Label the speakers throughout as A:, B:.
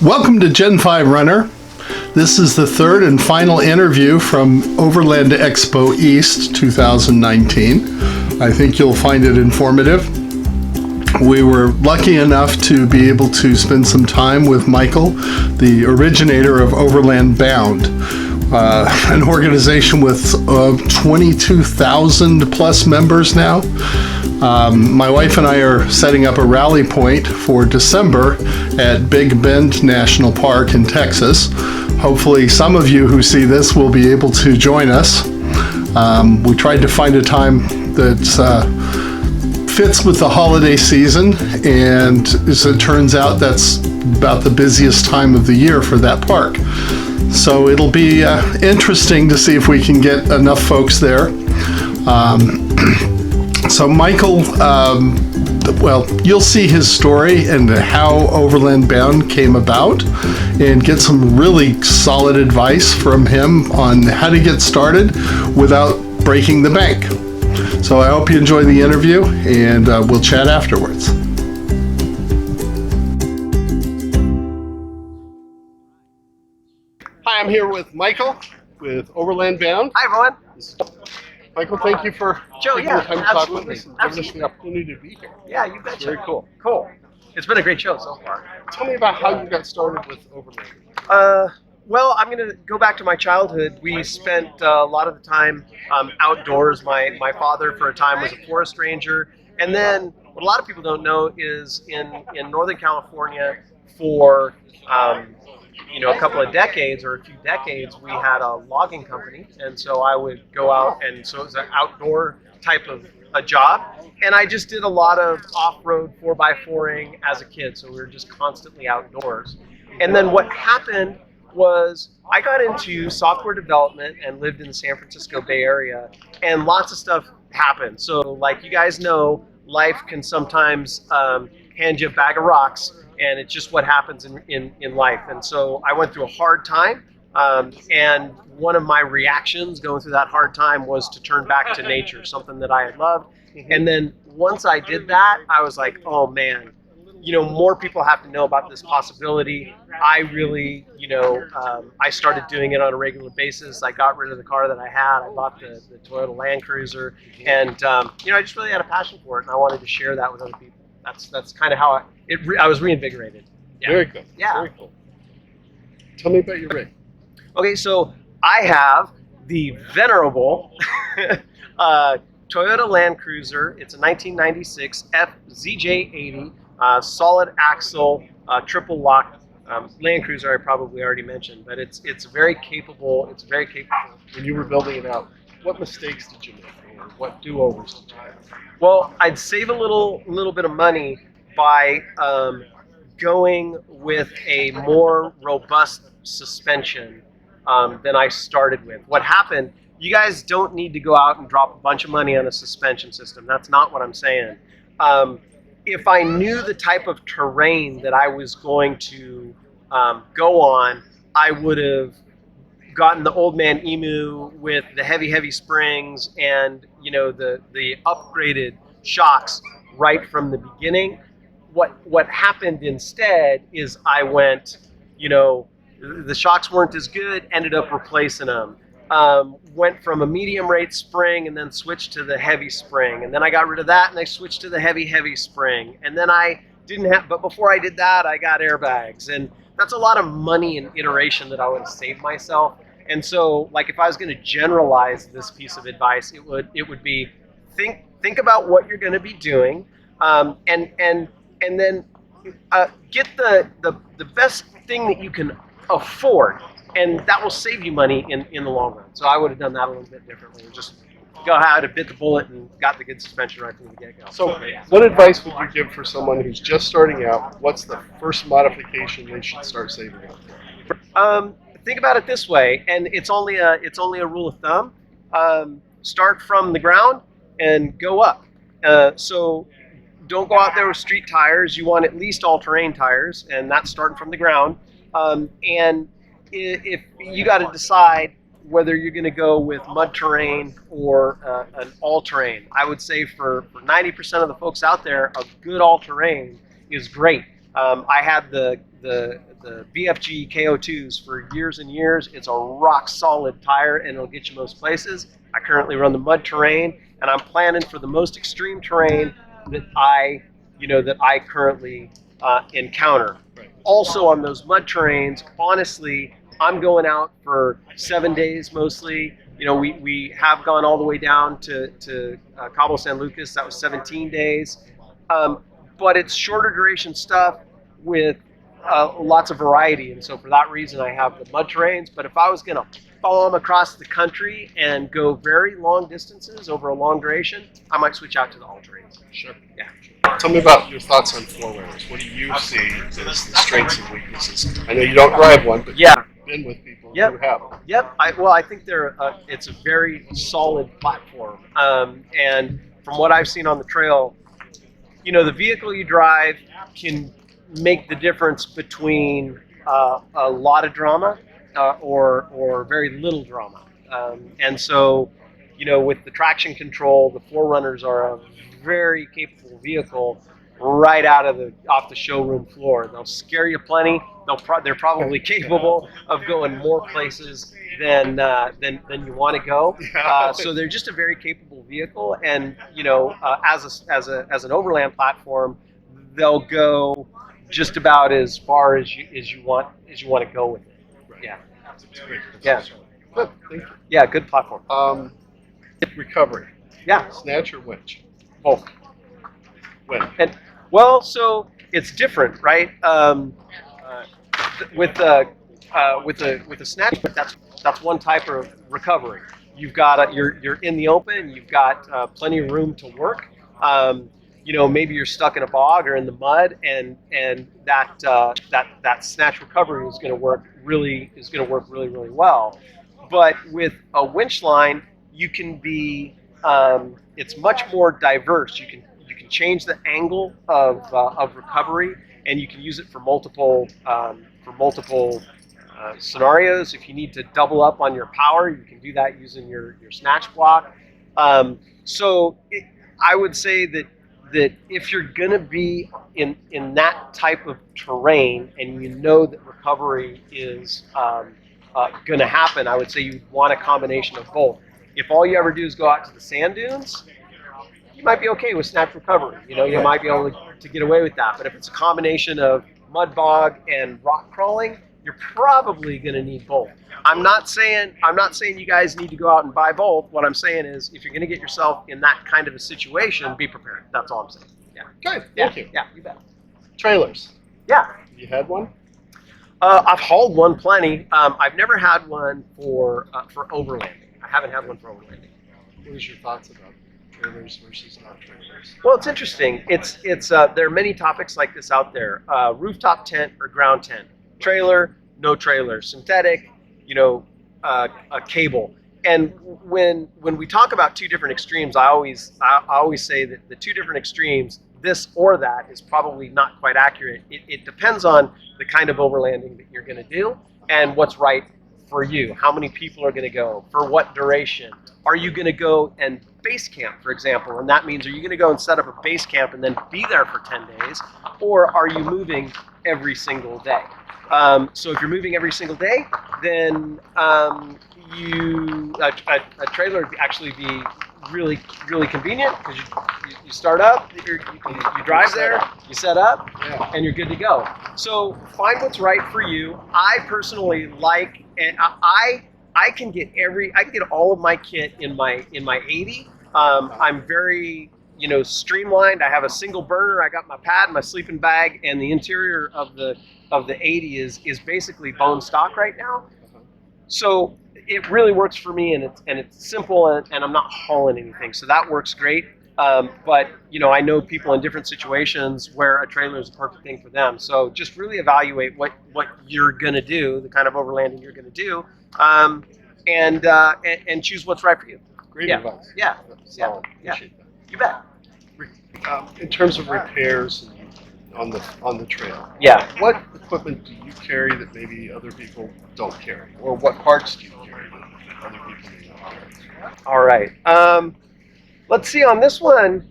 A: Welcome to Gen 5 Runner. This is the third and final interview from Overland Expo East 2019. I think you'll find it informative. We were lucky enough to be able to spend some time with Michael, the originator of Overland Bound, an organization with 22,000 plus members now. My wife and I are setting up a rally point for December at Big Bend National Park in Texas. Hopefully some of you who see this will be able to join us. We tried to find a time that fits with the holiday season, and as it turns out, that's about the busiest time of the year for that park. So it'll be interesting to see if we can get enough folks there. So Michael, well, you'll see his story and how Overland Bound came about and get some really solid advice from him on how to get started without breaking the bank. So I hope you enjoy the interview, and we'll chat afterwards. Hi, I'm here with Michael with Overland Bound.
B: Hi, everyone.
A: Michael, thank you for taking the time to talk with me and giving us the opportunity to be here.
B: Yeah, you betcha.
A: Very cool.
B: Cool. It's been a great show so far.
A: Tell me about how you got started with Overland.
B: Well, I'm going to go back to my childhood. We spent a lot of the time outdoors. My father, for a time, was a forest ranger. And then what a lot of people don't know is in Northern California for a couple of decades or a few decades, we had a logging company, and so I would go out, and so it was an outdoor type of a job, and I just did a lot of off-road 4x4ing as a kid, so we were just constantly outdoors. And then what happened was I got into software development and lived in the San Francisco Bay Area, and lots of stuff happened. So like you guys know, life can sometimes hand you a bag of rocks, and it's just what happens in life. And so I went through a hard time, and one of my reactions going through that hard time was to turn back to nature, something that I had loved. And then once I did that, I was like, oh man, more people have to know about this possibility. I really, I started doing it on a regular basis. I got rid of the car that I had. I bought the Toyota Land Cruiser, and I just really had a passion for it, and I wanted to share that with other people. That's kind of how I was reinvigorated. Yeah.
A: Very good.
B: Yeah.
A: Very cool. Tell me about your rig.
B: Okay, so I have the venerable Toyota Land Cruiser. It's a 1996 FZJ80 solid axle triple lock Land Cruiser. I probably already mentioned, but it's very capable. It's very capable.
A: When you were building it out, what mistakes did you make? Or what do-overs did you have?
B: Well, I'd save a little bit of money by going with a more robust suspension than I started with. What happened, you guys don't need to go out and drop a bunch of money on a suspension system. That's not what I'm saying. If I knew the type of terrain that I was going to go on, I would have gotten the old man Emu with the heavy springs and the upgraded shocks right from the beginning. What happened instead is I went, the shocks weren't as good, ended up replacing them. Went from a medium rate spring and then switched to the heavy spring, and then I got rid of that and I switched to the heavy spring, and then I didn't have, but before I did that I got airbags, and that's a lot of money and iteration that I would have saved myself. And so, like, if I was going to generalize this piece of advice, it would be think about what you're going to be doing, and then get the best thing that you can afford, and that will save you money in the long run. So I would have done that a little bit differently, and just go how to bit the bullet and got the good suspension right from the get-go.
A: So what advice would you give for someone who's just starting out? What's the first modification they should start saving up for?
B: Think about it this way, and it's only a rule of thumb. Start from the ground and go up. So don't go out there with street tires. You want at least all-terrain tires, and that's starting from the ground. And if you got to decide whether you're going to go with mud terrain or an all-terrain, I would say for 90% of the folks out there, a good all-terrain is great. I had the BFG KO2s for years and years. It's a rock solid tire, and it'll get you most places. I currently run the mud terrain, and I'm planning for the most extreme terrain that I currently encounter.
C: Right.
B: Also on those mud terrains, honestly, I'm going out for 7 days mostly. We have gone all the way down to Cabo San Lucas. That was 17 days. But it's shorter duration stuff with lots of variety. And so for that reason, I have the mud terrains. But if I was going to bomb across the country and go very long distances over a long duration, I might switch out to the all terrains.
C: Sure.
B: Yeah.
C: Tell me about your thoughts on four-wheelers. What do you see as the strengths and weaknesses? I know you don't drive one, but
B: Yeah.
C: you've been with people
B: Yep.
C: who have them.
B: Yep. I think it's a very solid platform. And from what I've seen on the trail, the vehicle you drive can make the difference between a lot of drama or very little drama. And so, with the traction control, the Forerunners are a very capable vehicle right off the showroom floor. They'll scare you plenty. They're probably capable of going more places than you want to go. So they're just a very capable vehicle, and as an overland platform, they'll go just about as far as you want to go with it.
C: Right.
B: Yeah.
C: That's great.
B: Yeah.
C: Good. Thank you.
B: Yeah. Good platform.
C: Recovery.
B: Yeah.
C: Snatch or winch?
B: Both.
C: When?
B: And so it's different, right? With a snatch, that's one type of recovery. You've got you're in the open. You've got plenty of room to work. Maybe you're stuck in a bog or in the mud, and that snatch recovery is going to work really really well. But with a winch line, you can be it's much more diverse. You can change the angle of recovery, and you can use it for multiple scenarios. If you need to double up on your power, you can do that using your snatch block. I would say that if you're going to be in that type of terrain and you know that recovery is going to happen, I would say you want a combination of both. If all you ever do is go out to the sand dunes, you might be okay with snatch recovery. You might be able to get away with that. But if it's a combination of mud bog and rock crawling, you're probably going to need both. I'm not saying you guys need to go out and buy both. What I'm saying is, if you're going to get yourself in that kind of a situation, be prepared. That's all I'm saying. Yeah.
C: Good.
B: Yeah.
C: Thank you.
B: Yeah. You bet.
C: Trailers.
B: Yeah.
C: Have you had one?
B: I've hauled one plenty. I've never had one for overlanding. I haven't had one for overlanding.
C: What is your thoughts about trailers versus not trailers?
B: Well, it's interesting. It's there are many topics like this out there. Rooftop tent or ground tent, trailer, no trailer, synthetic, a cable. And when we talk about two different extremes, I always say that the two different extremes, this or that, is probably not quite accurate. It depends on the kind of overlanding that you're going to do and what's right for you. How many people are going to go? For what duration? Are you going to go and base camp, for example? And that means, are you going to go and set up a base camp and then be there for 10 days? Or are you moving every single day? So if you're moving every single day, then a trailer would actually be really, really convenient, because you start up, you drive there, you set up, and you're good to go. So find what's right for you. I personally like, and I can get all of my kit in my 80. I'm very streamlined. I have a single burner. I got my pad, my sleeping bag, and the interior of the 80 is basically bone stock right now. So it really works for me, and it's simple, and I'm not hauling anything, so that works great. But I know people in different situations where a trailer is the perfect thing for them. So just really evaluate what you're gonna do, the kind of overlanding you're gonna do, and choose what's right for you.
C: Great advice.
B: Yeah.
C: Solid.
B: Yeah.
C: Appreciate that.
B: You bet.
C: In terms of repairs on the trail,
B: Yeah.
C: what equipment do you carry that maybe other people don't carry, or what parts do you carry that other people may not carry?
B: All right. Let's see on this one.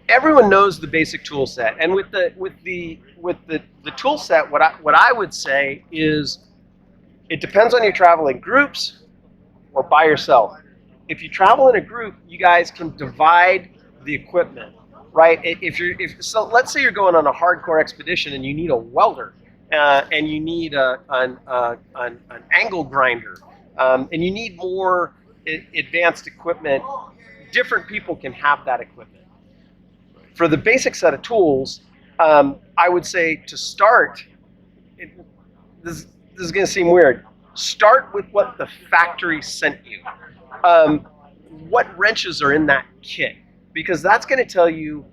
B: everyone knows the basic tool set, and with the tool set, what I would say is it depends on you travel in groups or by yourself. If you travel in a group, you guys can divide the equipment, right? So let's say you're going on a hardcore expedition and you need a welder, and you need an angle grinder, and you need more advanced equipment. Different people can have that equipment. For the basic set of tools, I would say to start, this is going to seem weird, start with what the factory sent you. What wrenches are in that kit? Because that's going to tell you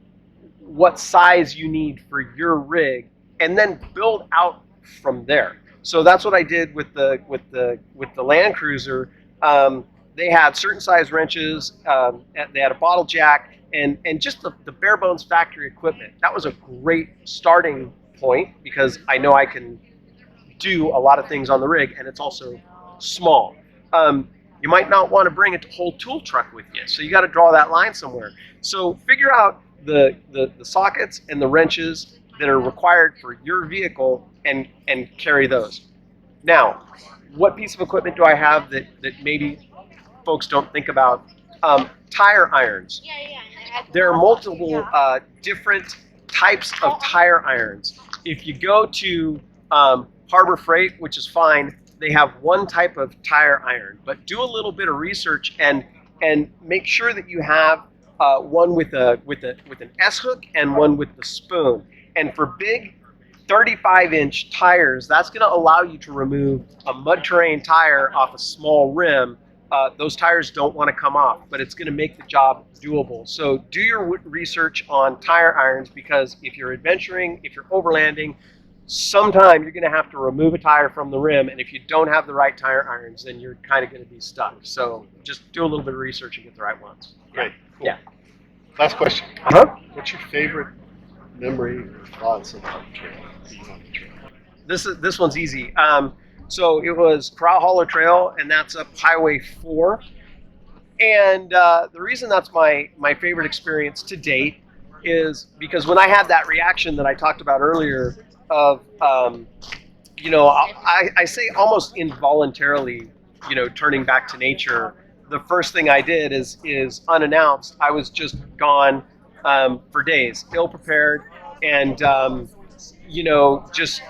B: what size you need for your rig, and then build out from there. So that's what I did with the Land Cruiser. They had certain size wrenches, they had a bottle jack, and just the bare bones factory equipment. That was a great starting point because I know I can do a lot of things on the rig, and it's also small. You might not want to bring a whole tool truck with you, so you got to draw that line somewhere. So figure out the sockets and the wrenches that are required for your vehicle and carry those. Now, what piece of equipment do I have that maybe folks don't think about? Tire irons. There are multiple different types of tire irons. If you go to Harbor Freight, which is fine, they have one type of tire iron, but do a little bit of research and make sure that you have one with an S hook and one with the spoon. And for big 35-inch tires, that's going to allow you to remove a mud terrain tire off a small rim. Those tires don't want to come off, but it's going to make the job doable. So do your research on tire irons, because if you're adventuring, if you're overlanding, sometime you're going to have to remove a tire from the rim, and if you don't have the right tire irons, then you're kind of going to be stuck. So just do a little bit of research and get the right ones.
C: Great. Cool.
B: Yeah.
C: Last question. What's your favorite memory or thoughts about the trail? Being on the trail?
B: This one's easy. So it was Corral Hollow Trail, and that's up Highway 4. And the reason that's my favorite experience to date is because when I had that reaction that I talked about earlier of, I say almost involuntarily, turning back to nature, the first thing I did is unannounced. I was just gone for days, ill-prepared, and, just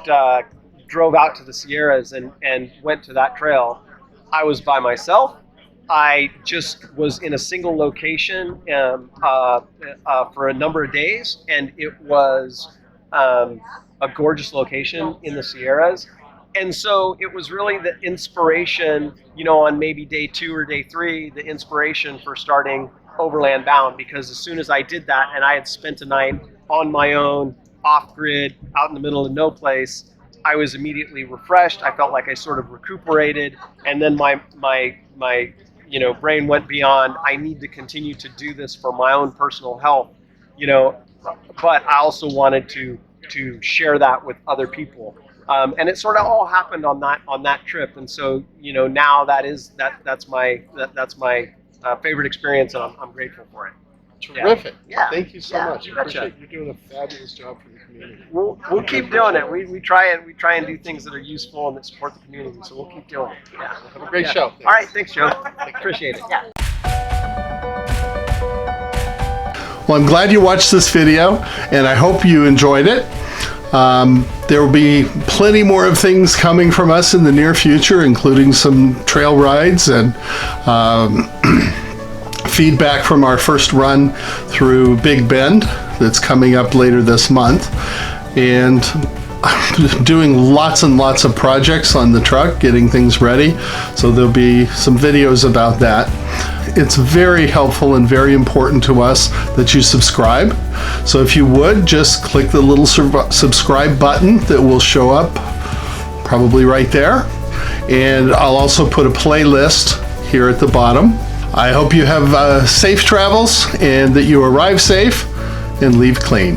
B: drove out to the Sierras and went to that trail. I was by myself. I just was in a single location for a number of days, and it was a gorgeous location in the Sierras. And so it was really the inspiration, on maybe day 2 or day 3, the inspiration for starting Overland Bound, because as soon as I did that and I had spent a night on my own, off-grid, out in the middle of no place, I was immediately refreshed. I felt like I sort of recuperated, and then my brain went beyond, I need to continue to do this for my own personal health, but I also wanted to share that with other people. And it sort of all happened on that trip. And so, now that's my favorite experience, and I'm grateful for it.
C: Terrific.
B: Yeah.
C: Thank you so much.
B: You
C: I
B: betcha.
C: appreciate you're doing a fabulous job for the community.
B: We'll keep doing it. We try and do things that are useful and that support the community. So we'll keep doing it. Yeah.
C: Have a great show. Thanks.
B: All right. Thanks, Joe. Appreciate it. Yeah.
A: Well, I'm glad you watched this video, and I hope you enjoyed it. There will be plenty more of things coming from us in the near future, including some trail rides and feedback from our first run through Big Bend that's coming up later this month, and doing lots and lots of projects on the truck, getting things ready. So there'll be some videos about that. It's very helpful and very important to us that you subscribe. So if you would, just click the little subscribe button that will show up probably right there. And I'll also put a playlist here at the bottom. I hope you have safe travels and that you arrive safe and leave clean.